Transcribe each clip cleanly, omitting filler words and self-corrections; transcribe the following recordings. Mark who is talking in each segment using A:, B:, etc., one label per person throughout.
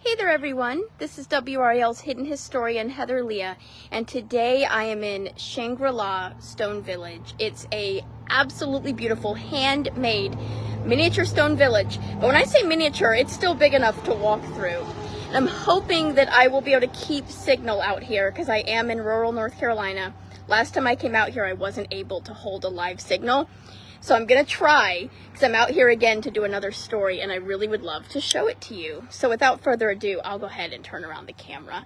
A: Hey there everyone, this is WRAL's Hidden Historian Heather Leah, and today I am in Shangri-La Stone Village. It's a absolutely beautiful handmade miniature stone village, but when I say miniature, it's still big enough to walk through. And I'm hoping that I will be able to keep signal out here because I am in rural North Carolina. Last time I came out here I wasn't able to hold a live signal. So I'm gonna try, because I'm out here again to do another story and I really would love to show it to you. So without further ado, I'll go ahead and turn around the camera.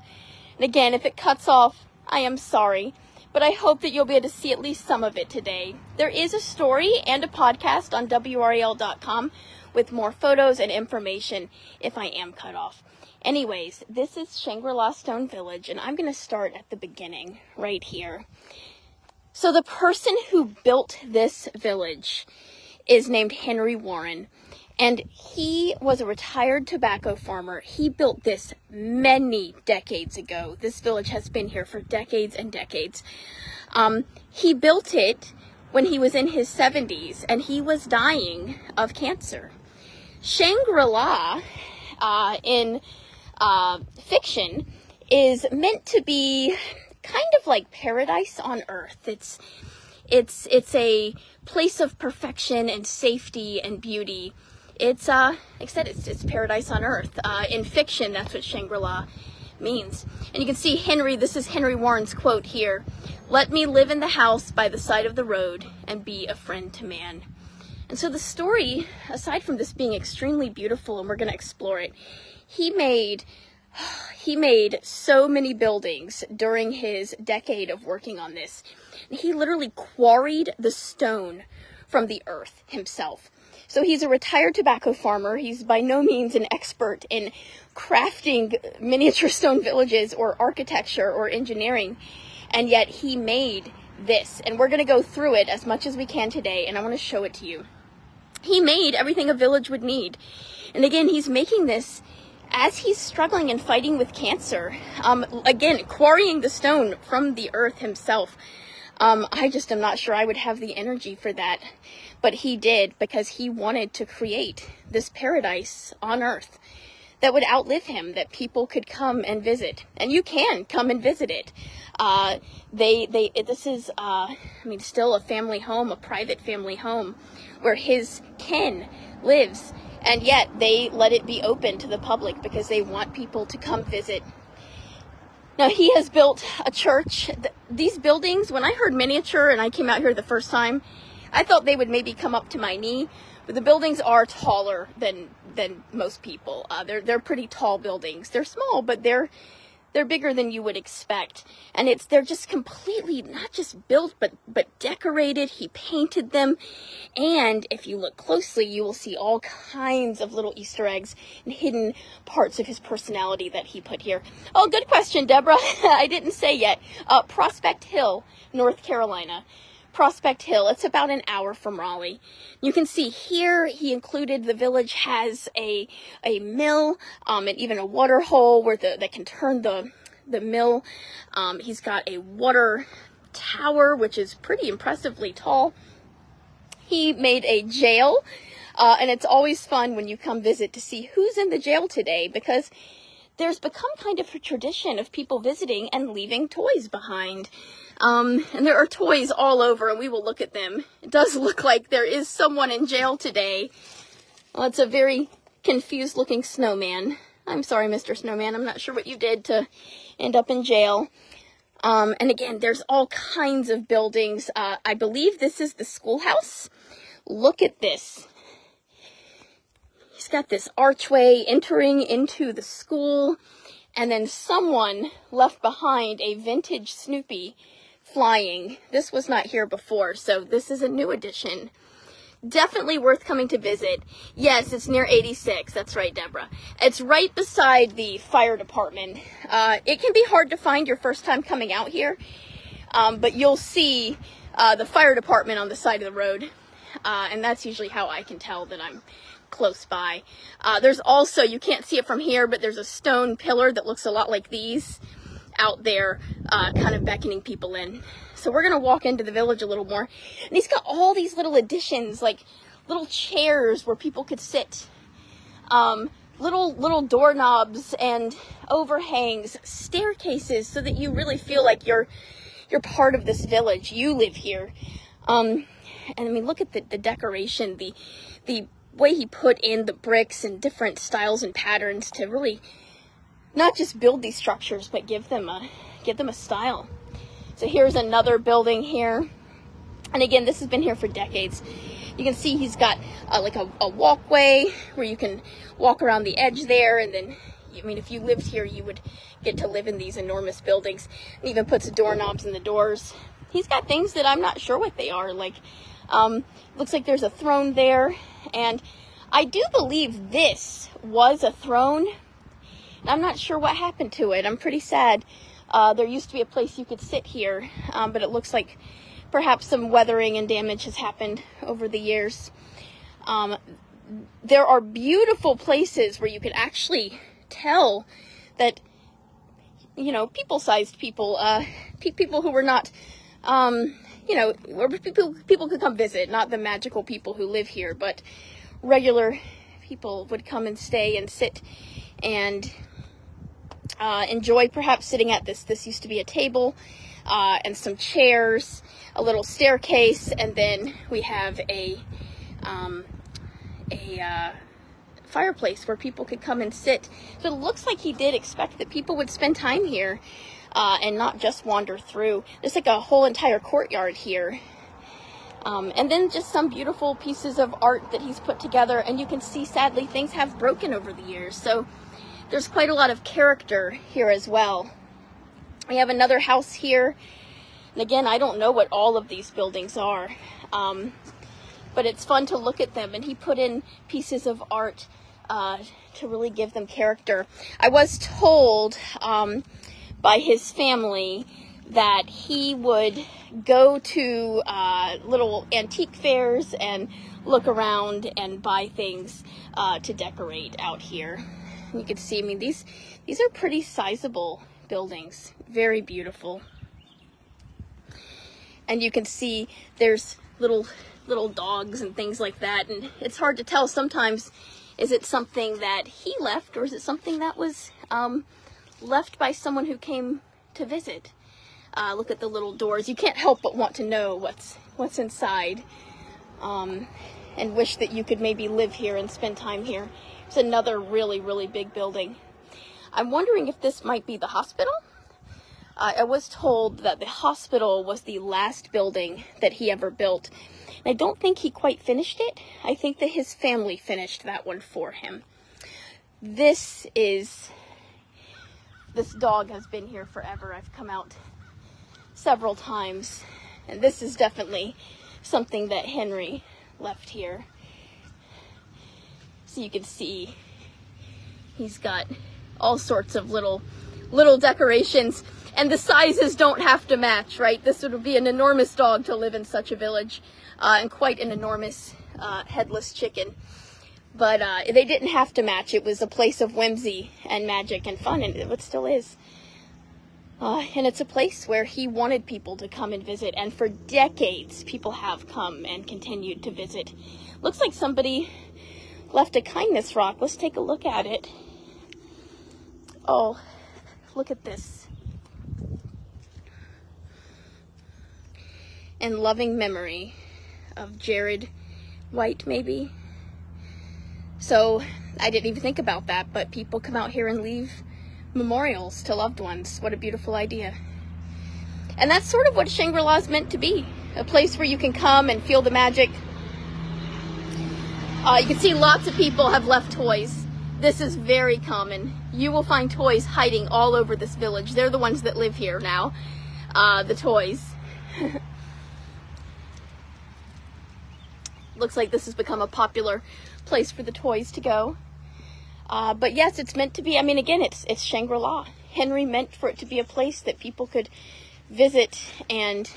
A: And again, if it cuts off, I am sorry, but I hope that you'll be able to see at least some of it today. There is a story and a podcast on WRAL.com with more photos and information if I am cut off. Anyways, this is Shangri-La Stone Village and I'm gonna start at the beginning right here. So the person who built this village is named Henry Warren, and he was a retired tobacco farmer. He built this many decades ago. This village has been here for decades and decades. He built it when he was in his 70s, and he was dying of cancer. Shangri-La, in fiction, is meant to be kind of like paradise on earth. It's a place of perfection and safety and beauty. It's like I said, it's paradise on earth. In fiction, that's what Shangri-La means. And you can see Henry, this is Henry Warren's quote here: "Let me live in the house by the side of the road and be a friend to man." And so the story, aside from this being extremely beautiful, and we're going to explore it, he made so many buildings during his decade of working on this. He literally quarried the stone from the earth himself. So he's a retired tobacco farmer. He's by no means an expert in crafting miniature stone villages or architecture or engineering. And yet he made this. And we're going to go through it as much as we can today, and I want to show it to you. He made everything a village would need. And again, he's making this as he's struggling and fighting with cancer, again, quarrying the stone from the earth himself. I just am not sure I would have the energy for that, but he did, because he wanted to create this paradise on earth that would outlive him, that people could come and visit, and you can come and visit it. This is, still a family home, a private family home, where his kin lives. And yet they let it be open to the public because they want people to come visit. Now he has built a church. These buildings, when I heard miniature and I came out here the first time, I thought they would maybe come up to my knee, but the buildings are taller than most people. They're pretty tall buildings. They're small, but they're bigger than you would expect. And they're just completely not just built, but decorated. He painted them. And if you look closely, you will see all kinds of little Easter eggs and hidden parts of his personality that he put here. Oh, good question, Deborah. I didn't say yet. Prospect Hill, North Carolina. Prospect Hill. It's about an hour from Raleigh. You can see here he included, the village has a mill, and even a water hole where that can turn the mill. He's got a water tower, which is pretty impressively tall. He made a jail, and it's always fun when you come visit to see who's in the jail today, because there's become kind of a tradition of people visiting and leaving toys behind. And there are toys all over, and we will look at them. It does look like there is someone in jail today. Well, it's a very confused looking snowman. I'm sorry, Mr. Snowman. I'm not sure what you did to end up in jail. And again, there's all kinds of buildings. I believe this is the schoolhouse. Look at this. He's got this archway entering into the school, and then someone left behind a vintage Snoopy flying. This was not here before, so this is a new addition. Definitely worth coming to visit. Yes, it's near 86. That's right, Deborah. It's right beside the fire department. It can be hard to find your first time coming out here, but you'll see the fire department on the side of the road, and that's usually how I can tell that I'm close by. There's also, you can't see it from here, but there's a stone pillar that looks a lot like these out there, kind of beckoning people in. So we're going to walk into the village a little more. And he's got all these little additions, like little chairs where people could sit. little doorknobs and overhangs, staircases, so that you really feel like you're part of this village. You live here. And I mean, look at the decoration, the way he put in the bricks and different styles and patterns to really not just build these structures, but give them a style. So here's another building here. And again, this has been here for decades. You can see he's got like a walkway where you can walk around the edge there, and then, I mean, if you lived here, you would get to live in these enormous buildings. And even puts doorknobs in the doors. He's got things that I'm not sure what they are. Like, looks like there's a throne there, and I do believe this was a throne. I'm not sure what happened to it. I'm pretty sad. There used to be a place you could sit here, but it looks like perhaps some weathering and damage has happened over the years. There are beautiful places where you can actually tell that, you know, people-sized people, people who were not, you know, where people could come visit, not the magical people who live here, but regular people would come and stay and sit and enjoy perhaps sitting at this. This used to be a table and some chairs, a little staircase, and then we have a fireplace where people could come and sit. So it looks like he did expect that people would spend time here and not just wander through. There's like a whole entire courtyard here. And then just some beautiful pieces of art that he's put together, and you can see, sadly, things have broken over the years. So there's quite a lot of character here as well. We have another house here. And again, I don't know what all of these buildings are, but it's fun to look at them. And he put in pieces of art to really give them character. I was told by his family that he would go to little antique fairs and look around and buy things to decorate out here. And you can see, I mean, these are pretty sizable buildings, very beautiful. And you can see there's little dogs and things like that, and it's hard to tell sometimes, is it something that he left, or is it something that was left by someone who came to visit? Look at the little doors. You can't help but want to know what's inside, and wish that you could maybe live here and spend time here. It's another really, really big building. I'm wondering if this might be the hospital. I was told that the hospital was the last building that he ever built. And I don't think he quite finished it. I think that his family finished that one for him. This dog has been here forever. I've come out several times, and this is definitely something that Henry left here. So you can see he's got all sorts of little decorations, and the sizes don't have to match, right? This would be an enormous dog to live in such a village, and quite an enormous headless chicken. But they didn't have to match. It was a place of whimsy and magic and fun, and it still is. And it's a place where he wanted people to come and visit, and for decades people have come and continued to visit. Looks like somebody left a kindness rock. Let's take a look at it. Oh, look at this. In loving memory of Jared White, maybe. So I didn't even think about that, but people come out here and leave memorials to loved ones. What a beautiful idea. And that's sort of what Shangri-La is meant to be. A place where you can come and feel the magic. You can see lots of people have left toys. This is very common. You will find toys hiding all over this village. They're the ones that live here now. The toys. Looks like this has become a popular place for the toys to go. But yes, it's meant to be, I mean, again, it's Shangri-La. Henry meant for it to be a place that people could visit and,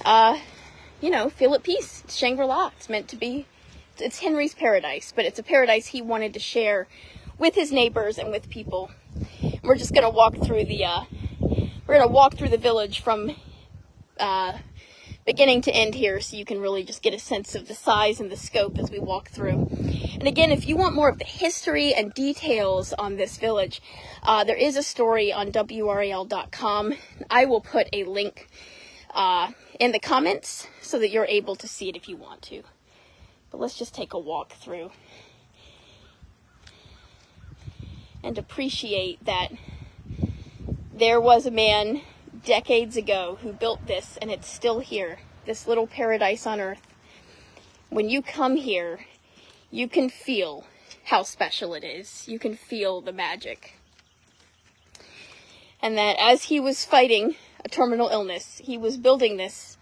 A: you know, feel at peace. It's Shangri-La. It's meant to be, it's Henry's paradise, but it's a paradise he wanted to share with his neighbors and with people. We're just going to walk through the village from, beginning to end here, so you can really just get a sense of the size and the scope as we walk through. And again, if you want more of the history and details on this village, there is a story on WRAL.com. I will put a link in the comments so that you're able to see it if you want to. But let's just take a walk through and appreciate that there was a man decades ago who built this, and it's still here, this little paradise on earth. When you come here, you can feel how special it is. You can feel the magic. And that as he was fighting a terminal illness, he was building this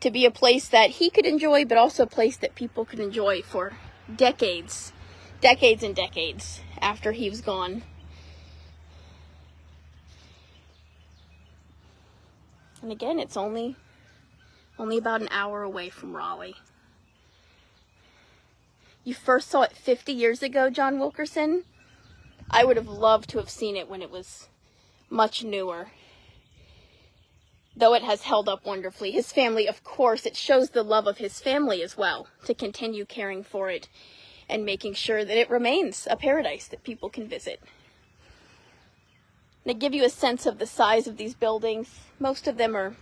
A: to be a place that he could enjoy, but also a place that people could enjoy for decades and decades after he was gone. And again, it's only about an hour away from Raleigh. You first saw it 50 years ago, John Wilkerson. I would have loved to have seen it when it was much newer, though it has held up wonderfully. His family, of course, it shows the love of his family as well, to continue caring for it and making sure that it remains a paradise that people can visit. And to give you a sense of the size of these buildings, most of them are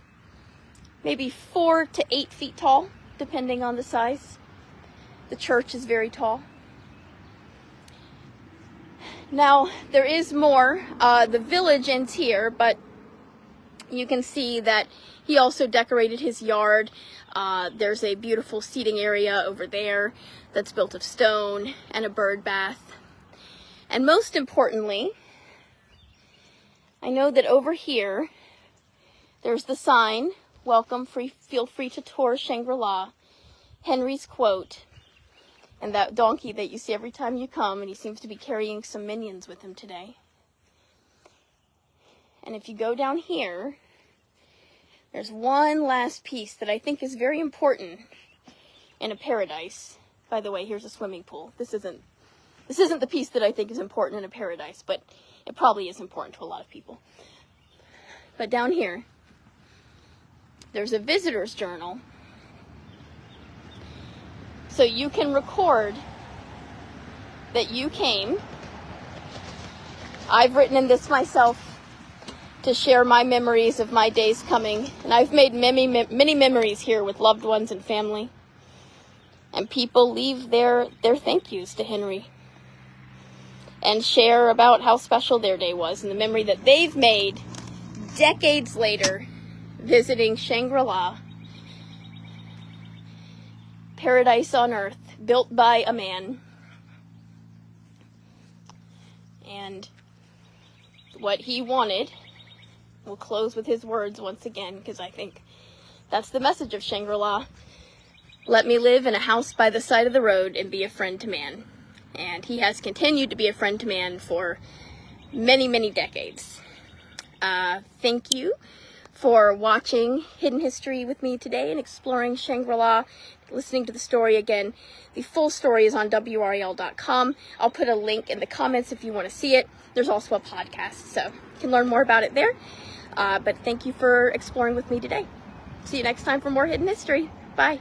A: maybe 4 to 8 feet tall, depending on the size. The church is very tall. Now, there is more. The village ends here, but you can see that he also decorated his yard. There's a beautiful seating area over there that's built of stone, and a bird bath. And most importantly, I know that over here, there's the sign, welcome, feel free to tour Shangri-La, Henry's quote, and that donkey that you see every time you come, and he seems to be carrying some minions with him today. And if you go down here, there's one last piece that I think is very important in a paradise. By the way, here's a swimming pool. This isn't the piece that I think is important in a paradise, but it probably is important to a lot of people. But down here, there's a visitor's journal. So you can record that you came. I've written in this myself to share my memories of my days coming. And I've made many memories here with loved ones and family. And people leave their thank yous to Henry and share about how special their day was and the memory that they've made decades later visiting Shangri-La, paradise on earth, built by a man. And what he wanted, we'll close with his words once again, because I think that's the message of Shangri-La. Let me live in a house by the side of the road and be a friend to man. And he has continued to be a friend to man for many, many decades. Thank you for watching Hidden History with me today and exploring Shangri-La, listening to the story again. The full story is on WRAL.com. I'll put a link in the comments if you want to see it. There's also a podcast, so you can learn more about it there. But thank you for exploring with me today. See you next time for more Hidden History. Bye.